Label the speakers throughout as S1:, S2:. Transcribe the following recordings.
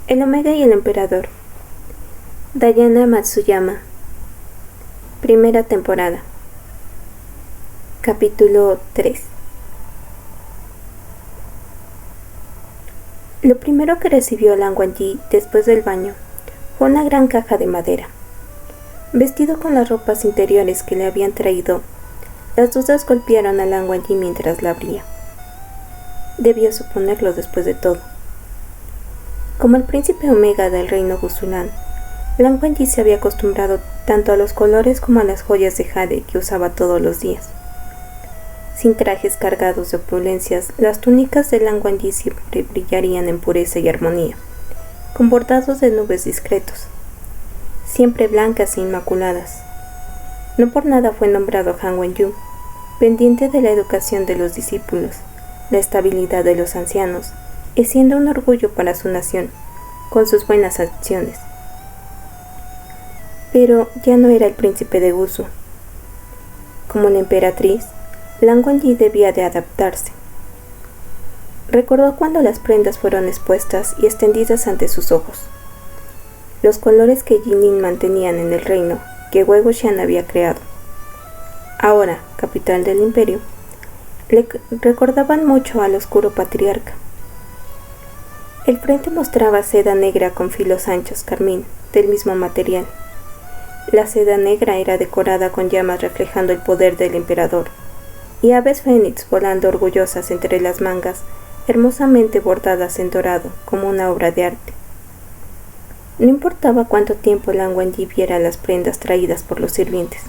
S1: El Omega y el Emperador. Dayana Matsuyama. Primera temporada. Capítulo 3. Lo primero que recibió Lan Wangji después del baño fue una gran caja de madera. Vestido con las ropas interiores que le habían traído, las dudas golpearon a Lan Wangji mientras la abría. Debió suponerlo después de todo. Como el príncipe Omega del reino Gusulan, Lan Wangji se había acostumbrado tanto a los colores como a las joyas de jade que usaba todos los días. Sin trajes cargados de opulencias, las túnicas de Lan Wangji siempre brillarían en pureza y armonía, con bordados de nubes discretos, siempre blancas e inmaculadas. No por nada fue nombrado Han Wenyu, pendiente de la educación de los discípulos, la estabilidad de los ancianos, y siendo un orgullo para su nación, con sus buenas acciones. Pero ya no era el príncipe de Gusu. Como la emperatriz, Lan Wangji debía de adaptarse. Recordó cuando las prendas fueron expuestas y extendidas ante sus ojos. Los colores que Jinin mantenían en el reino que Wei Wuxian había creado, ahora capital del imperio, le recordaban mucho al oscuro patriarca. El frente mostraba seda negra con filos anchos carmín, del mismo material. La seda negra era decorada con llamas reflejando el poder del emperador, y aves fénix volando orgullosas entre las mangas, hermosamente bordadas en dorado, como una obra de arte. No importaba cuánto tiempo Lan Wangji viera las prendas traídas por los sirvientes.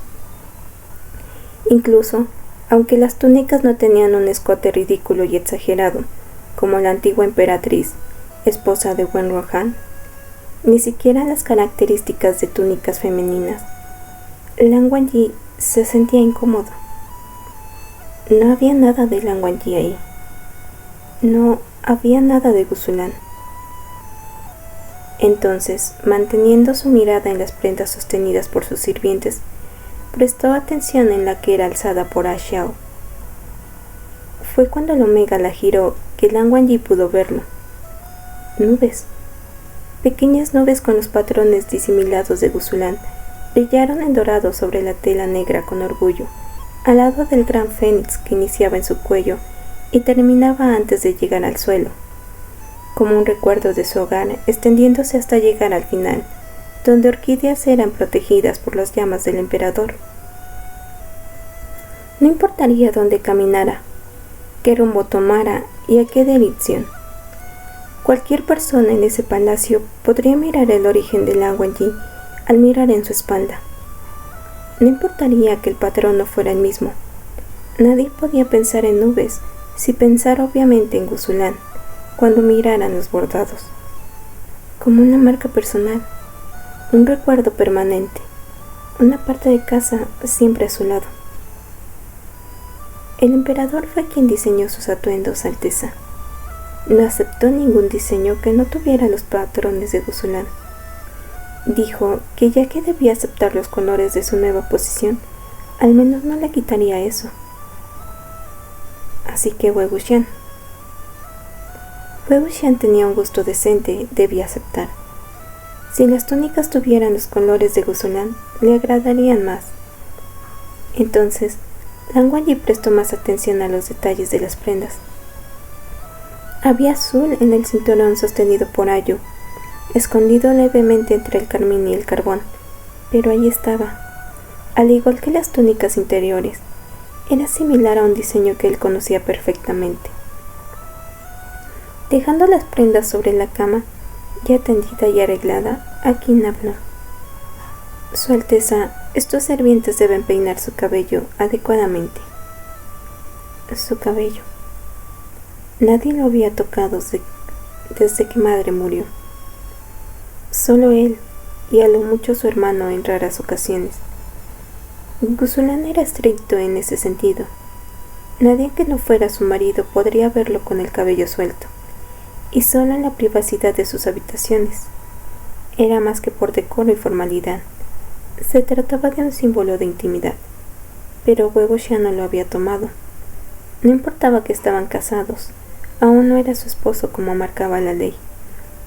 S1: Incluso, aunque las túnicas no tenían un escote ridículo y exagerado, como la antigua emperatriz, esposa de Wen Rohan, ni siquiera las características de túnicas femeninas, Lan Wangji se sentía incómodo. No había nada de Lan Wangji ahí. No había nada de Gusulan. Entonces, manteniendo su mirada en las prendas sostenidas por sus sirvientes, prestó atención en la que era alzada por A Xiao. Fue cuando el Omega la giró que Lan Wangji pudo verlo. Nubes. Pequeñas nubes con los patrones disimilados de Gusulan brillaron en dorado sobre la tela negra con orgullo, al lado del gran fénix que iniciaba en su cuello y terminaba antes de llegar al suelo, como un recuerdo de su hogar, extendiéndose hasta llegar al final, donde orquídeas eran protegidas por las llamas del emperador. No importaría dónde caminara, qué rumbo tomara y a qué dirección. Cualquier persona en ese palacio podría mirar el origen de Lan Wangji al mirar en su espalda. No importaría que el patrón no fuera el mismo. Nadie podía pensar en nubes si pensar obviamente en Gusulan cuando miraran los bordados. Como una marca personal, un recuerdo permanente, una parte de casa siempre a su lado. El emperador fue quien diseñó sus atuendos, Alteza. No aceptó ningún diseño que no tuviera los patrones de Gusulan. Dijo que ya que debía aceptar los colores de su nueva posición, al menos no le quitaría eso. Así que Wei Wuxian tenía un gusto decente, debía aceptar. Si las túnicas tuvieran los colores de Gusulan, le agradarían más. Entonces, Lan Wangji prestó más atención a los detalles de las prendas. Había azul en el cinturón sostenido por Ayu, escondido levemente entre el carmín y el carbón, pero ahí estaba. Al igual que las túnicas interiores, era similar a un diseño que él conocía perfectamente. Dejando las prendas sobre la cama, ya tendida y arreglada, Aqin habló. Su Alteza, estos sirvientes deben peinar su cabello adecuadamente. Su cabello. Nadie lo había tocado desde que madre murió. Solo él y a lo mucho su hermano en raras ocasiones. Gusulan era estricto en ese sentido. Nadie que no fuera su marido podría verlo con el cabello suelto, y solo en la privacidad de sus habitaciones. Era más que por decoro y formalidad. Se trataba de un símbolo de intimidad, pero Wei Wuxian no lo había tomado. No importaba que estaban casados, aún no era su esposo como marcaba la ley.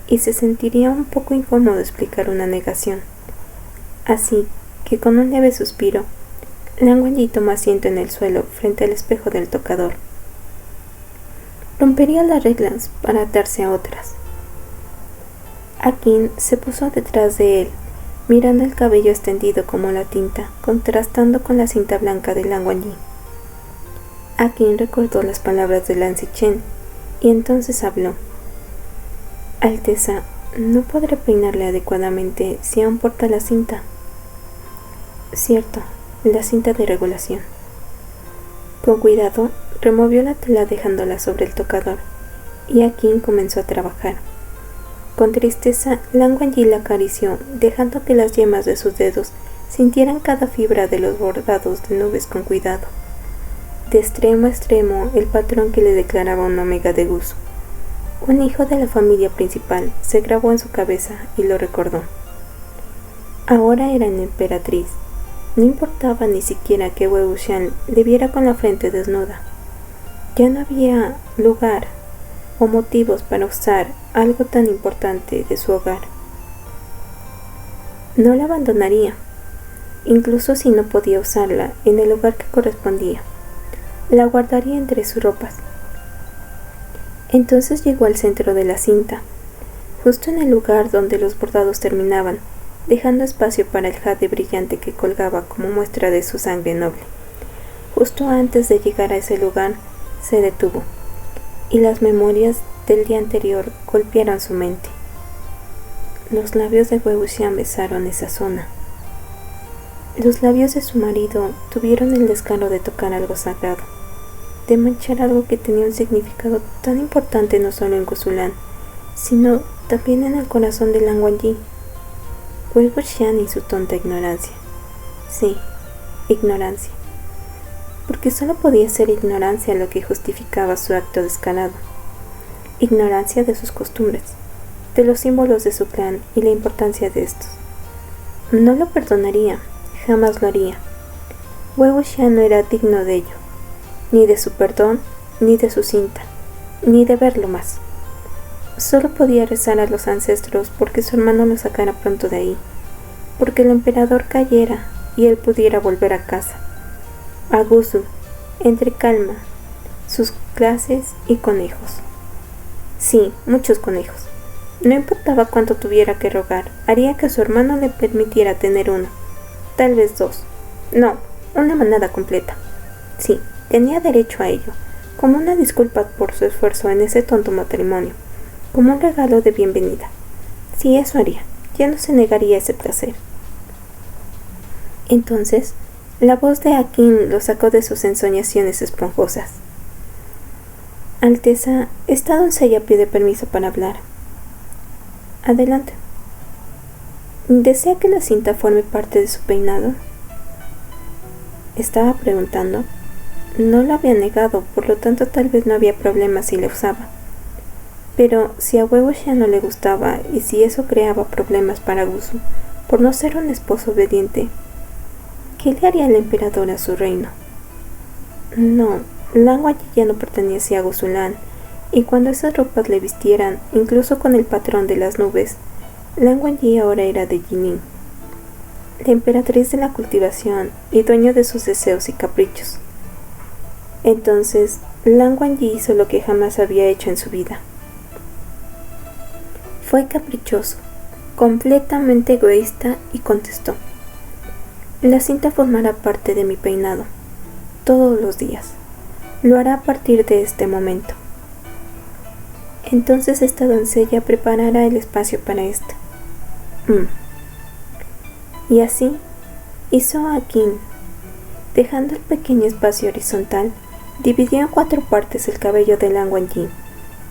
S1: y se sentiría un poco incómodo explicar una negación. Así que con un leve suspiro, Lan Wangji tomó asiento en el suelo frente al espejo del tocador. Rompería las reglas para atarse a otras. Akin se puso detrás de él, mirando el cabello extendido como la tinta, contrastando con la cinta blanca de Lan Wangji. Akin recordó las palabras de Lan Zichen y entonces habló. Alteza, no podré peinarle adecuadamente si aún porta la cinta. Cierto, la cinta de regulación. Con cuidado, removió la tela dejándola sobre el tocador, y Akin comenzó a trabajar. Con tristeza, Lan Wangji la acarició, dejando que las yemas de sus dedos sintieran cada fibra de los bordados de nubes con cuidado. De extremo a extremo, el patrón que le declaraba un omega de Gusu. Un hijo de la familia principal se grabó en su cabeza y lo recordó. Ahora era la emperatriz. No importaba ni siquiera que Wei Wuxian le viera con la frente desnuda. Ya no había lugar o motivos para usar algo tan importante de su hogar. No la abandonaría, incluso si no podía usarla en el lugar que correspondía. La guardaría entre sus ropas. Entonces llegó al centro de la cinta, justo en el lugar donde los bordados terminaban, dejando espacio para el jade brillante que colgaba como muestra de su sangre noble. Justo antes de llegar a ese lugar, se detuvo, y las memorias del día anterior golpearon su mente. Los labios de Wei Wuxian besaron esa zona. Los labios de su marido tuvieron el descaro de tocar algo sagrado, de manchar algo que tenía un significado tan importante no solo en Gusulan, sino también en el corazón de Lan Wangji. Wei Wuxian y su tonta ignorancia. Sí, ignorancia. Porque solo podía ser ignorancia lo que justificaba su acto descarado. Ignorancia de sus costumbres, de los símbolos de su clan y la importancia de estos. No lo perdonaría, jamás lo haría. Wei Wuxian no era digno de ello, ni de su perdón, ni de su cinta, ni de verlo más. Solo podía rezar a los ancestros porque su hermano lo sacara pronto de ahí, porque el emperador cayera y él pudiera volver a casa, a Gusu, entre calma, sus clases y conejos. Sí, muchos conejos. No importaba cuánto tuviera que rogar, haría que su hermano le permitiera tener uno, tal vez dos. No, una manada completa. Sí, tenía derecho a ello, como una disculpa por su esfuerzo en ese tonto matrimonio, como un regalo de bienvenida. Sí, eso haría, ya no se negaría ese placer. Entonces, la voz de Akin lo sacó de sus ensoñaciones esponjosas. Alteza, esta doncella pide permiso para hablar. Adelante. ¿Desea que la cinta forme parte de su peinado? Estaba preguntando. No lo había negado, por lo tanto tal vez no había problema si la usaba. Pero si a Wei Wuxian no le gustaba y si eso creaba problemas para Gusu, por no ser un esposo obediente, ¿qué le haría el emperador a su reino? No, Lan Wangji ya no pertenecía a Gusulan, y cuando esas ropas le vistieran, incluso con el patrón de las nubes, Lan Wangji ahora era de Jining, la emperatriz de la cultivación y dueño de sus deseos y caprichos. Entonces, Lan Wangji hizo lo que jamás había hecho en su vida. Fue caprichoso, completamente egoísta y contestó: la cinta formará parte de mi peinado, todos los días. Lo hará a partir de este momento. Entonces esta doncella preparará el espacio para esto. Y así hizo Akin. Dejando el pequeño espacio horizontal, dividió en 4 partes el cabello de Lan Wangji,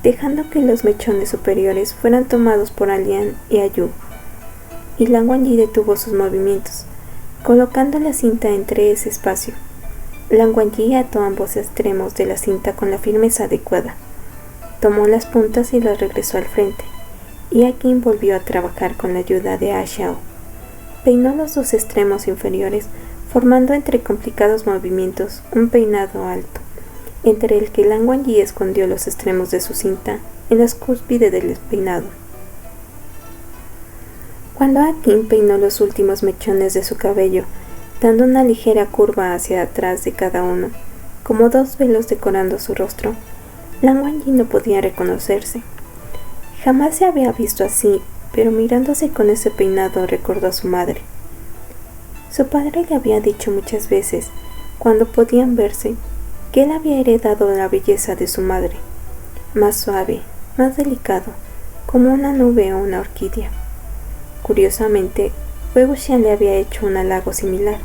S1: dejando que los mechones superiores fueran tomados por Alian y Ayu. Y Lan Wangji detuvo sus movimientos, colocando la cinta entre ese espacio. Lan Wangji ató ambos extremos de la cinta con la firmeza adecuada. Tomó las puntas y las regresó al frente, y Akin volvió a trabajar con la ayuda de A Xiao. Peinó los 2 extremos inferiores, formando entre complicados movimientos un peinado alto, entre el que Lan Wangji escondió los extremos de su cinta en la cúspide del peinado. Cuando Akin peinó los últimos mechones de su cabello, dando una ligera curva hacia atrás de cada uno, como dos velos decorando su rostro, Lan Wangji no podía reconocerse. Jamás se había visto así, pero mirándose con ese peinado recordó a su madre. Su padre le había dicho muchas veces, cuando podían verse, que él había heredado la belleza de su madre, más suave, más delicado, como una nube o una orquídea. Curiosamente, Wei Wuxian le había hecho un halago similar.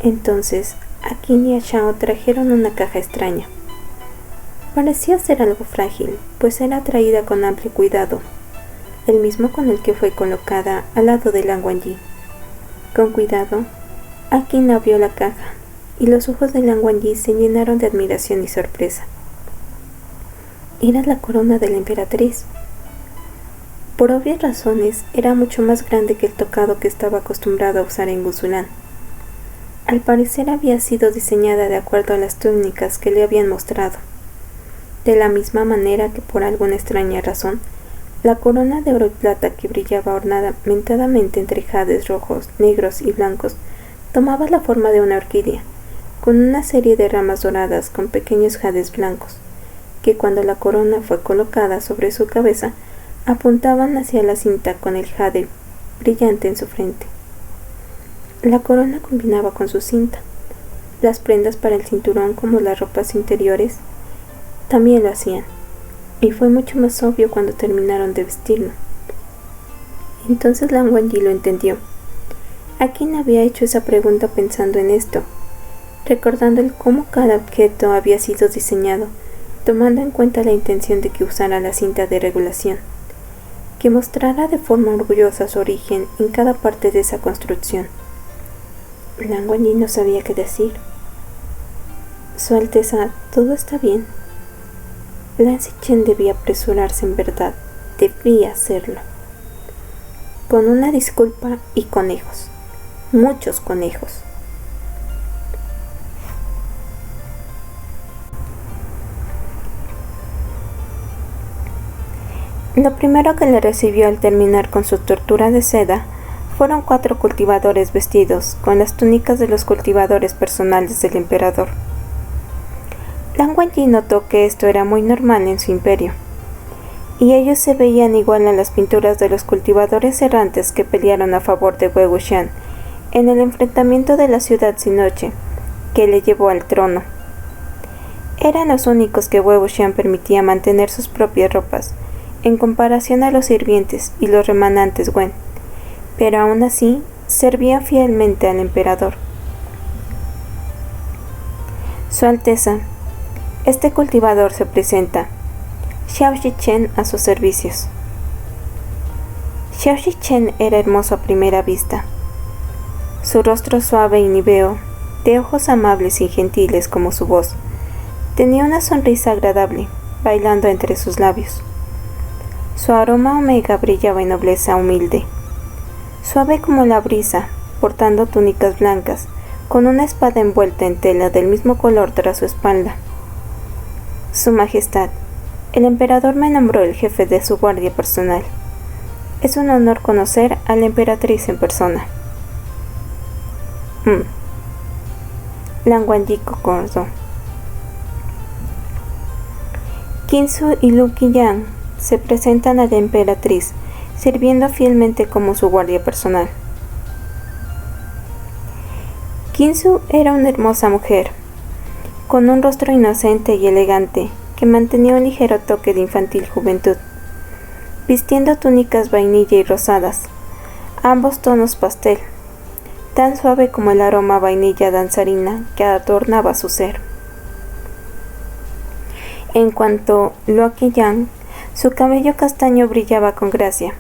S1: Entonces, Akin y Xiao trajeron una caja extraña. Parecía ser algo frágil, pues era traída con amplio cuidado, el mismo con el que fue colocada al lado de Lan Wangji. Con cuidado, Akin abrió la caja, y los ojos de Lan Wangji se llenaron de admiración y sorpresa. Era la corona de la emperatriz. Por obvias razones, era mucho más grande que el tocado que estaba acostumbrado a usar en Gusulán. Al parecer había sido diseñada de acuerdo a las túnicas que le habían mostrado. De la misma manera que por alguna extraña razón, la corona de oro y plata que brillaba ornamentadamente entre jades rojos, negros y blancos tomaba la forma de una orquídea, con una serie de ramas doradas con pequeños jades blancos, que cuando la corona fue colocada sobre su cabeza, apuntaban hacia la cinta con el jade brillante en su frente. La corona combinaba con su cinta. Las prendas para el cinturón, como las ropas interiores, también lo hacían, y fue mucho más obvio cuando terminaron de vestirlo. Entonces Lan Wangji lo entendió. Akin había hecho esa pregunta pensando en esto, recordando el cómo cada objeto había sido diseñado, tomando en cuenta la intención de que usara la cinta de regulación, que mostrara de forma orgullosa su origen en cada parte de esa construcción. Lan Wangji no sabía qué decir. Su Alteza, todo está bien. Lan Xichen debía apresurarse en verdad, debía hacerlo. Con una disculpa y conejos, muchos conejos. Lo primero que le recibió al terminar con su tortura de seda fueron 4 cultivadores vestidos con las túnicas de los cultivadores personales del emperador. Lan Wangji notó que esto era muy normal en su imperio, y ellos se veían igual a las pinturas de los cultivadores errantes que pelearon a favor de Wei Wuxian en el enfrentamiento de la ciudad sin noche, que le llevó al trono. Eran los únicos que Wei Wuxian permitía mantener sus propias ropas, en comparación a los sirvientes y los remanentes Wen, pero aún así servían fielmente al emperador. Su Alteza, este cultivador se presenta. Xiao Xichen a sus servicios. Xiao Xichen era hermoso a primera vista. Su rostro suave y níveo, de ojos amables y gentiles como su voz, tenía una sonrisa agradable, bailando entre sus labios. Su aroma omega brillaba en nobleza humilde, suave como la brisa, portando túnicas blancas, con una espada envuelta en tela del mismo color tras su espalda. Su Majestad, el emperador me nombró el jefe de su guardia personal. Es un honor conocer a la emperatriz en persona. Lan Wangji concordó. Qinzu y Lu Qiyan se presentan a la emperatriz, sirviendo fielmente como su guardia personal. Qinzu era una hermosa mujer, con un rostro inocente y elegante que mantenía un ligero toque de infantil juventud, vistiendo túnicas vainilla y rosadas, ambos tonos pastel, tan suave como el aroma a vainilla danzarina que adornaba su ser. En cuanto a Lu Qiyan, su cabello castaño brillaba con gracia,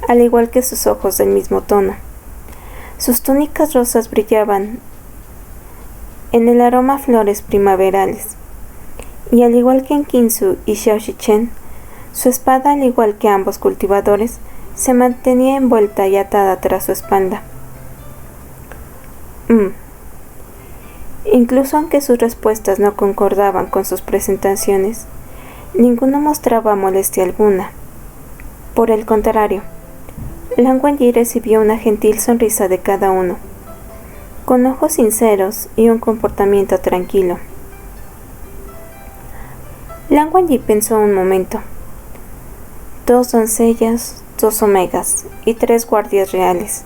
S1: al igual que sus ojos del mismo tono. Sus túnicas rosas brillaban en el aroma a flores primaverales, y al igual que en Qinzu y Xiao Xichen, su espada, al igual que ambos cultivadores, se mantenía envuelta y atada tras su espalda. Incluso aunque sus respuestas no concordaban con sus presentaciones, ninguno mostraba molestia alguna. Por el contrario, Lan Wangji recibió una gentil sonrisa de cada uno, con ojos sinceros y un comportamiento tranquilo. Lan Wangji pensó un momento. 2 doncellas, 2 omegas y 3 guardias reales.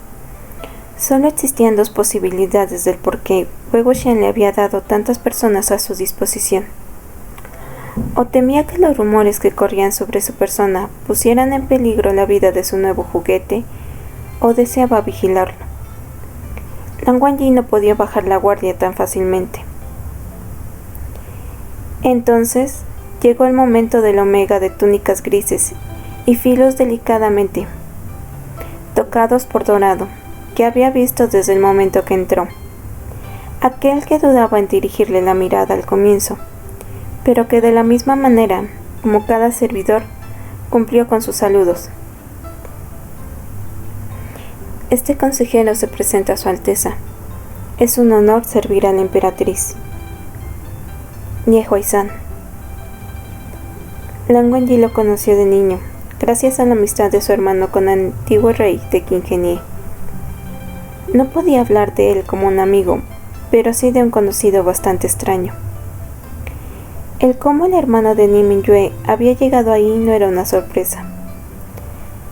S1: Solo existían 2 posibilidades del por qué Wei Wuxian le había dado tantas personas a su disposición. O temía que los rumores que corrían sobre su persona pusieran en peligro la vida de su nuevo juguete, o deseaba vigilarlo. Lan Wangji no podía bajar la guardia tan fácilmente. Entonces llegó el momento del omega de túnicas grises y filos delicadamente tocados por dorado, que había visto desde el momento que entró. Aquel que dudaba en dirigirle la mirada al comienzo, pero que de la misma manera, como cada servidor, cumplió con sus saludos. Este consejero se presenta a su Alteza. Es un honor servir a la emperatriz. Nie Huaizhan. Lan Wangji lo conoció de niño, gracias a la amistad de su hermano con el antiguo rey de Qingenie. No podía hablar de él como un amigo, pero sí de un conocido bastante extraño. El cómo el hermano de Ni Mingyue había llegado ahí no era una sorpresa.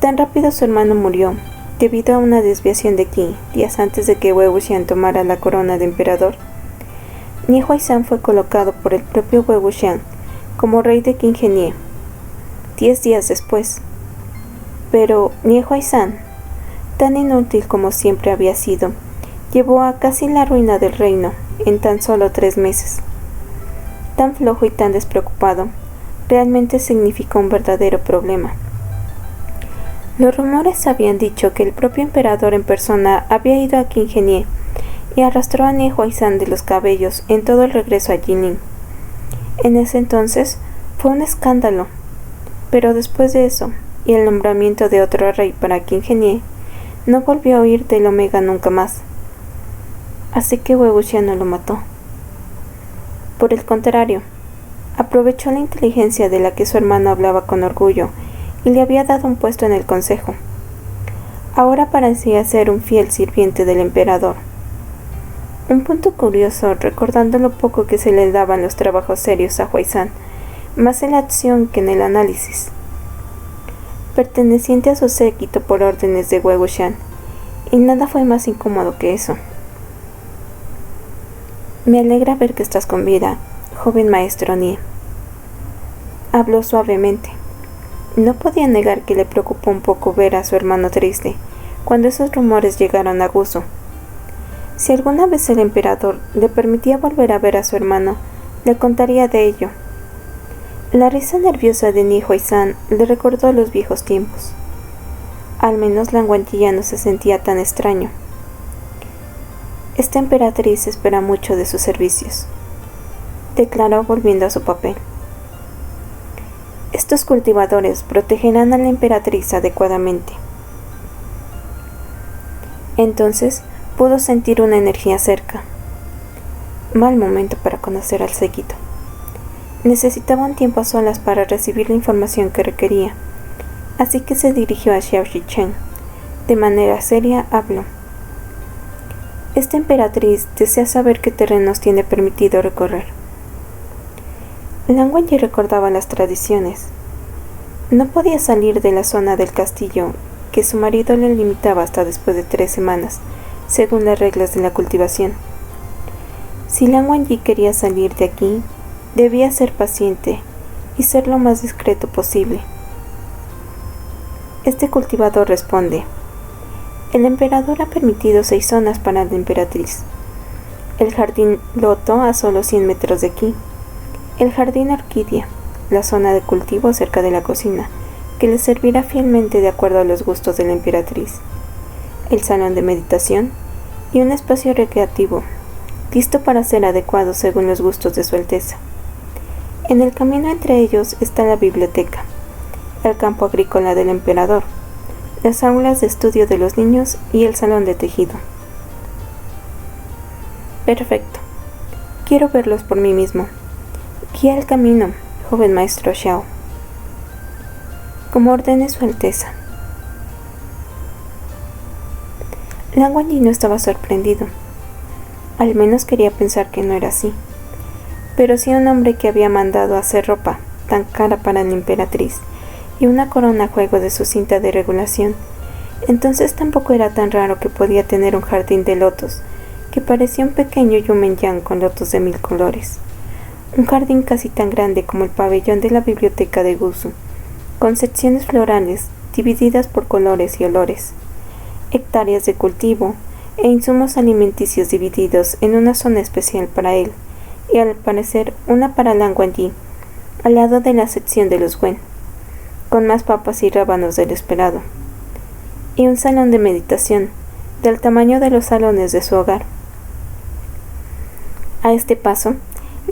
S1: Tan rápido su hermano murió, debido a una desviación de Qi, días antes de que Wei Wuxian tomara la corona de emperador. Nie Huaizhan fue colocado por el propio Wei Wuxian como rey de Qingenie 10 días después. Pero Nie Huaizhan, tan inútil como siempre había sido, llevó a casi la ruina del reino en tan solo 3 meses. Tan flojo y tan despreocupado, realmente significó un verdadero problema. Los rumores habían dicho que el propio emperador en persona había ido a Qingenie y arrastró a Nie Huaizhan de los cabellos en todo el regreso a Jilin. En ese entonces fue un escándalo, pero después de eso y el nombramiento de otro rey para Qingenie, no volvió a oír del omega nunca más. Así que Wei Wuxian no lo mató. Por el contrario, aprovechó la inteligencia de la que su hermano hablaba con orgullo y le había dado un puesto en el consejo. Ahora parecía ser un fiel sirviente del emperador. Un punto curioso, recordando lo poco que se le daban los trabajos serios a Huaizhan, más en la acción que en el análisis. Perteneciente a su séquito por órdenes de Wei Wuxian, y nada fue más incómodo que eso. Me alegra ver que estás con vida, joven maestro Nie. Habló suavemente. No podía negar que le preocupó un poco ver a su hermano triste cuando esos rumores llegaron a Gusu. Si alguna vez el emperador le permitía volver a ver a su hermano, le contaría de ello. La risa nerviosa de Nie Huaizhan le recordó a los viejos tiempos. Al menos Lan Wangji ya no se sentía tan extraño. Esta emperatriz espera mucho de sus servicios, declaró volviendo a su papel. Estos cultivadores protegerán a la emperatriz adecuadamente. Entonces pudo sentir una energía cerca. Mal momento para conocer al séquito. Necesitaba un tiempo a solas para recibir la información que requería, así que se dirigió a Xiao Shichen. De manera seria habló. Esta emperatriz desea saber qué terrenos tiene permitido recorrer. Lan Wangji recordaba las tradiciones. No podía salir de la zona del castillo, que su marido le limitaba hasta después de 3 semanas, según las reglas de la cultivación. Si Lan Wangji quería salir de aquí, debía ser paciente y ser lo más discreto posible. Este cultivador responde: el emperador ha permitido 6 zonas para la emperatriz. El jardín loto a solo 100 metros de aquí. El jardín orquídea, la zona de cultivo cerca de la cocina, que le servirá fielmente de acuerdo a los gustos de la emperatriz. El salón de meditación y un espacio recreativo, listo para ser adecuado según los gustos de su Alteza. En el camino entre ellos está la biblioteca, el campo agrícola del emperador, las aulas de estudio de los niños y el salón de tejido. Perfecto. Quiero verlos por mí mismo. Guía el camino, joven maestro Xiao. Como ordene su Alteza. Lan Wangji no estaba sorprendido. Al menos quería pensar que no era así. Pero sí un hombre que había mandado hacer ropa tan cara para la emperatriz y una corona a juego de su cinta de regulación, entonces tampoco era tan raro que podía tener un jardín de lotos que parecía un pequeño yumenyang con lotos de 1000 colores. Un jardín casi tan grande como el pabellón de la biblioteca de Gusu, con secciones florales divididas por colores y olores, hectáreas de cultivo e insumos alimenticios divididos en una zona especial para él, y al parecer una para Lan Wangji, al lado de la sección de los Wen, con más papas y rábanos del esperado, y un salón de meditación, del tamaño de los salones de su hogar. A este paso,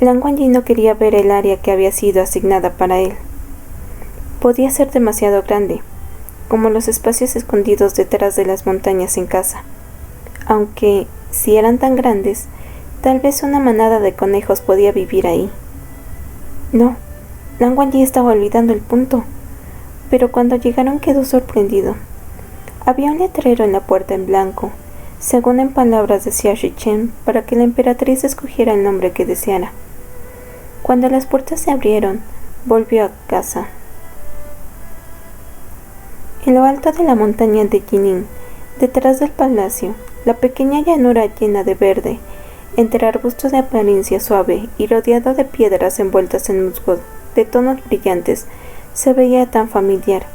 S1: Lan Wangji no quería ver el área que había sido asignada para él. Podía ser demasiado grande, como los espacios escondidos detrás de las montañas en casa, aunque, si eran tan grandes, tal vez una manada de conejos podía vivir ahí. No, Lan Wangji estaba olvidando el punto, pero cuando llegaron quedó sorprendido. Había un letrero en la puerta en blanco, según en palabras de Xia Shichen, para que la emperatriz escogiera el nombre que deseara. Cuando las puertas se abrieron, volvió a casa. En lo alto de la montaña de Jining, detrás del palacio, la pequeña llanura llena de verde, entre arbustos de apariencia suave y rodeado de piedras envueltas en musgo de tonos brillantes, se veía tan familiar.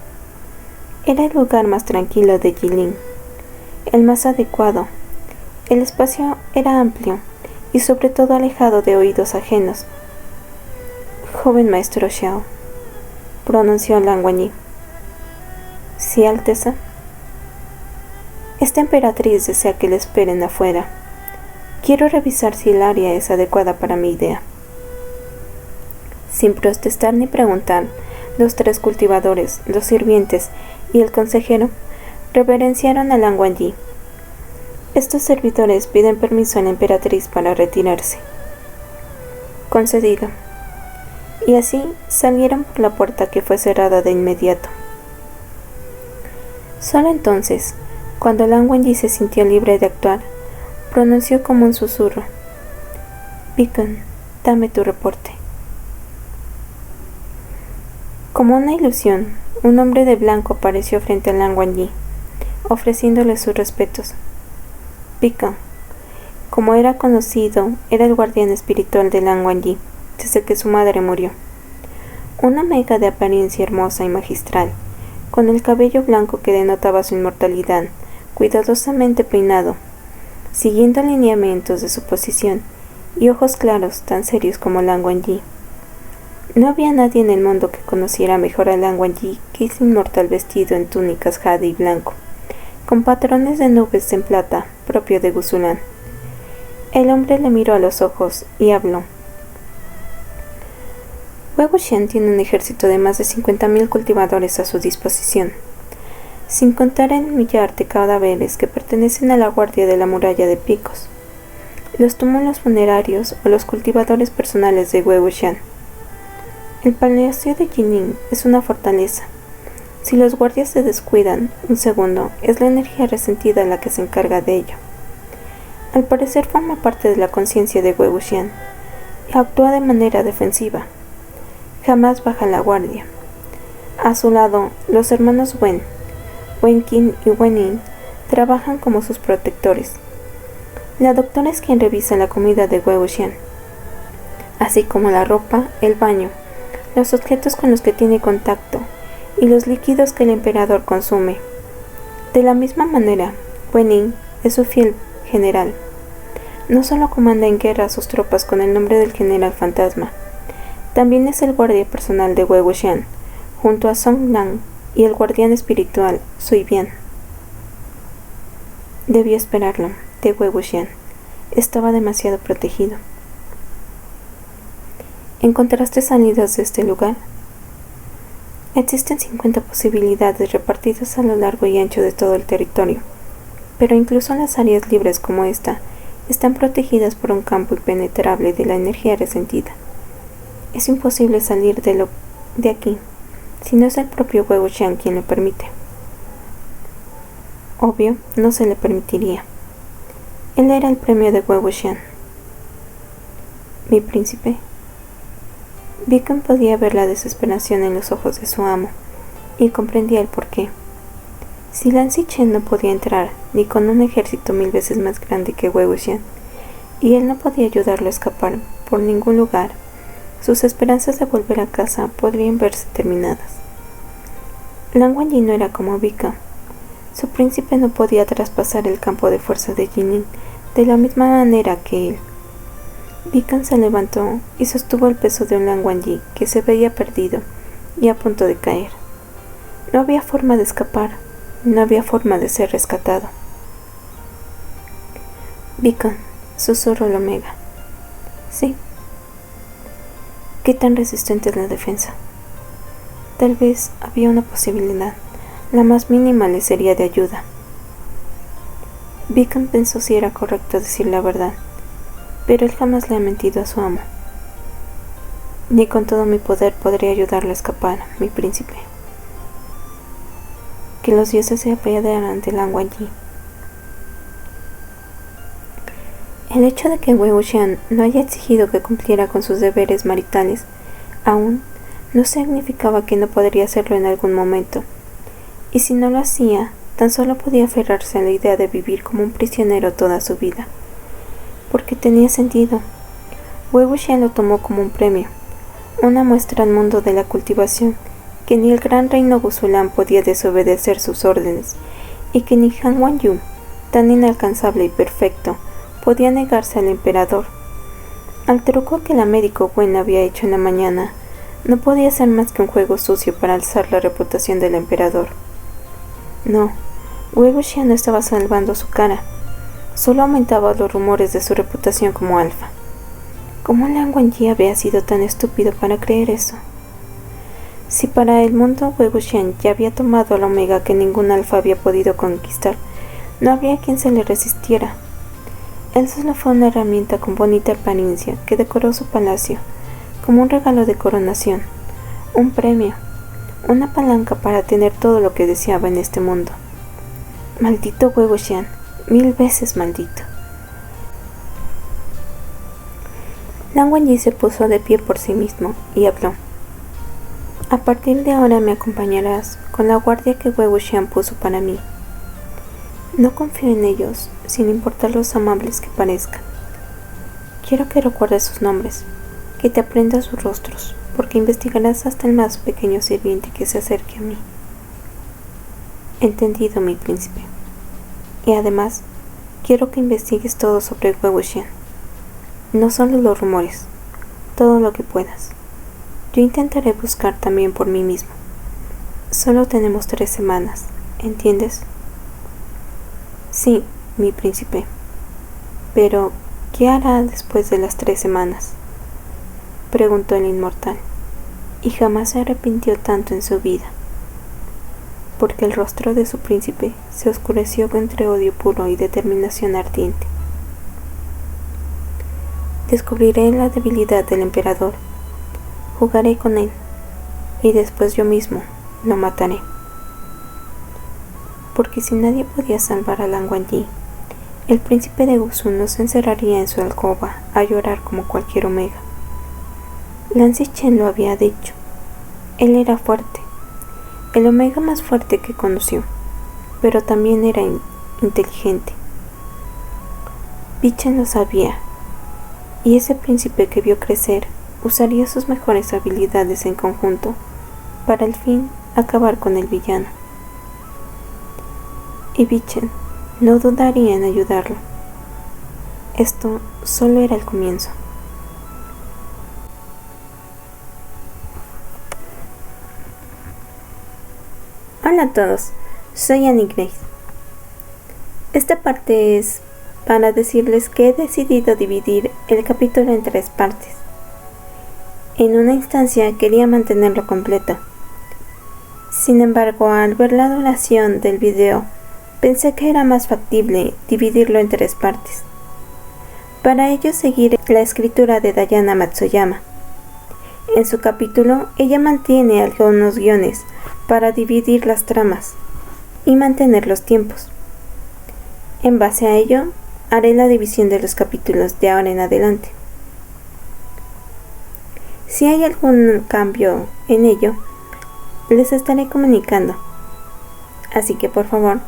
S1: Era el lugar más tranquilo de Jilin, el más adecuado. El espacio era amplio y sobre todo alejado de oídos ajenos. Joven maestro Xiao, pronunció Lan Wangji. Sí, Alteza. Esta emperatriz desea que le esperen afuera. Quiero revisar si el área es adecuada para mi idea. Sin protestar ni preguntar, los 3 cultivadores, los sirvientes y el consejero reverenciaron a Lan Wangji. Estos servidores piden permiso a la emperatriz para retirarse. Concedido. Y así salieron por la puerta que fue cerrada de inmediato. Solo entonces, cuando Lan Wangji se sintió libre de actuar, pronunció como un susurro: Beacon, dame tu reporte. Como una ilusión, un hombre de blanco apareció frente a Lan Wangji, ofreciéndole sus respetos. Beacon, como era conocido, era el guardián espiritual de Lan Wangji desde que su madre murió. Una mega de apariencia hermosa y magistral, con el cabello blanco que denotaba su inmortalidad, cuidadosamente peinado, siguiendo lineamientos de su posición, y ojos claros tan serios como Lan Wangji. No había nadie en el mundo que conociera mejor a Lan Wangji que ese inmortal vestido en túnicas jade y blanco, con patrones de nubes en plata, propio de Gusulan. El hombre le miró a los ojos y habló. Wei Wuxian tiene un ejército de más de 50.000 cultivadores a su disposición, sin contar el millar de cadáveres que pertenecen a la guardia de la muralla de picos, los túmulos funerarios o los cultivadores personales de Wei Wuxian. El palacio de Jining es una fortaleza. Si los guardias se descuidan un segundo, es la energía resentida la que se encarga de ello. Al parecer forma parte de la conciencia de Wei Wuxian y actúa de manera defensiva. Jamás baja la guardia. A su lado, los hermanos Wen, Wenqin y Wenin, trabajan como sus protectores. La doctora es quien revisa la comida de Wei Wuxian, así como la ropa, el baño, los objetos con los que tiene contacto y los líquidos que el emperador consume. De la misma manera, Wenin es su fiel general. No solo comanda en guerra a sus tropas con el nombre del general fantasma, también es el guardia personal de Wei Wuxian, junto a Song Lang y el guardián espiritual Sui Bian. Debió esperarlo, de Wei Wuxian. Estaba demasiado protegido. ¿Encontraste salidas de este lugar? Existen 50 posibilidades repartidas a lo largo y ancho de todo el territorio, pero incluso las áreas libres como esta están protegidas por un campo impenetrable de la energía resentida. Es imposible salir de aquí, si no es el propio Wei Wuxian quien lo permite. Obvio, no se le permitiría. Él era el premio de Wei Wuxian. Mi príncipe. Beacon podía ver la desesperación en los ojos de su amo y comprendía el porqué. Si Lan Xichen no podía entrar ni con un ejército 1000 veces más grande que Wei Wuxian, y él no podía ayudarlo a escapar por ningún lugar, sus esperanzas de volver a casa podrían verse terminadas. Lan Wangji no era como Beacon. Su príncipe no podía traspasar el campo de fuerza de Jinin de la misma manera que él. Beacon se levantó y sostuvo el peso de un Lan Wangji que se veía perdido y a punto de caer. No había forma de escapar, no había forma de ser rescatado. Beacon, susurró el Omega. Sí. ¿Qué tan resistente es la defensa? Tal vez había una posibilidad. La más mínima le sería de ayuda. Beacon pensó si era correcto decir la verdad, pero él jamás le ha mentido a su amo. Ni con todo mi poder podría ayudarlo a escapar, mi príncipe. Que los dioses se apiadaran de Lan Wangji. El hecho de que Wei Wuxian no haya exigido que cumpliera con sus deberes maritales aún no significaba que no podría hacerlo en algún momento, y si no lo hacía, tan solo podía aferrarse a la idea de vivir como un prisionero toda su vida, porque tenía sentido. Wei Wuxian lo tomó como un premio, una muestra al mundo de la cultivación, que ni el gran reino Guzulan podía desobedecer sus órdenes, y que ni Han Wanyu, tan inalcanzable y perfecto, podía negarse al emperador. Al truco que la médico Wen había hecho en la mañana, no podía ser más que un juego sucio para alzar la reputación del emperador. No, Wei Wuxian no estaba salvando su cara, solo aumentaba los rumores de su reputación como alfa. ¿Cómo Lan Wangji había sido tan estúpido para creer eso? Si para el mundo Wei Wuxian ya había tomado al Omega que ningún alfa había podido conquistar, no habría quien se le resistiera. Él solo fue una herramienta con bonita apariencia que decoró su palacio, como un regalo de coronación, un premio, una palanca para tener todo lo que deseaba en este mundo. Maldito Wei Wuxian, 1000 veces maldito. Lan Wangji se puso de pie por sí mismo y habló. A partir de ahora me acompañarás con la guardia que Wei Wuxian puso para mí. No confío en ellos, sin importar los amables que parezcan. Quiero que recuerdes sus nombres, que te aprendas sus rostros, porque investigarás hasta el más pequeño sirviente que se acerque a mí. Entendido, mi príncipe. Y además, quiero que investigues todo sobre Wei Wuxian. No solo los rumores, todo lo que puedas. Yo intentaré buscar también por mí mismo. Solo tenemos 3 semanas, ¿entiendes? Sí, mi príncipe. Pero, ¿qué hará después de las 3 semanas? Preguntó el inmortal, y jamás se arrepintió tanto en su vida, porque el rostro de su príncipe se oscureció entre odio puro y determinación ardiente. Descubriré la debilidad del emperador, jugaré con él, y después yo mismo lo mataré. Porque si nadie podía salvar a Lan Wangji, el príncipe de Gusu no se encerraría en su alcoba a llorar como cualquier Omega. Lan Xichen lo había dicho. Él era fuerte, el Omega más fuerte que conoció, pero también era inteligente. Bichen lo sabía, y ese príncipe que vio crecer usaría sus mejores habilidades en conjunto para al fin acabar con el villano. Y Bichen no dudaría en ayudarlo. Esto solo era el comienzo. Hola a todos, soy Annie Grace. Esta parte es para decirles que he decidido dividir el capítulo en 3 partes. En una instancia quería mantenerlo completo. Sin embargo, al ver la duración del video, pensé que era más factible dividirlo en 3 partes. Para ello seguiré la escritura de Diana Matsuyama. En su capítulo, ella mantiene algunos guiones para dividir las tramas y mantener los tiempos. En base a ello, haré la división de los capítulos de ahora en adelante. Si hay algún cambio en ello, les estaré comunicando. Así que por favor,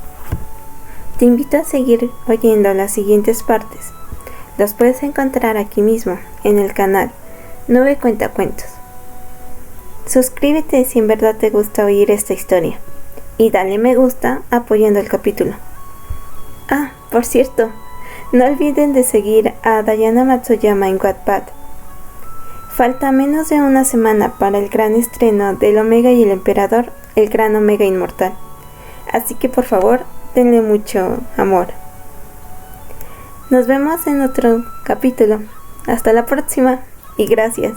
S1: te invito a seguir oyendo las siguientes partes. Las puedes encontrar aquí mismo, en el canal Nube Cuentacuentos. Suscríbete si en verdad te gusta oír esta historia. Y dale me gusta apoyando el capítulo. Ah, por cierto, no olviden de seguir a Diana Matsuyama en Wattpad. Falta menos de una semana para el gran estreno del Omega y el Emperador, el gran Omega Inmortal. Así que por favor, denle mucho amor. Nos vemos en otro capítulo. Hasta la próxima y gracias.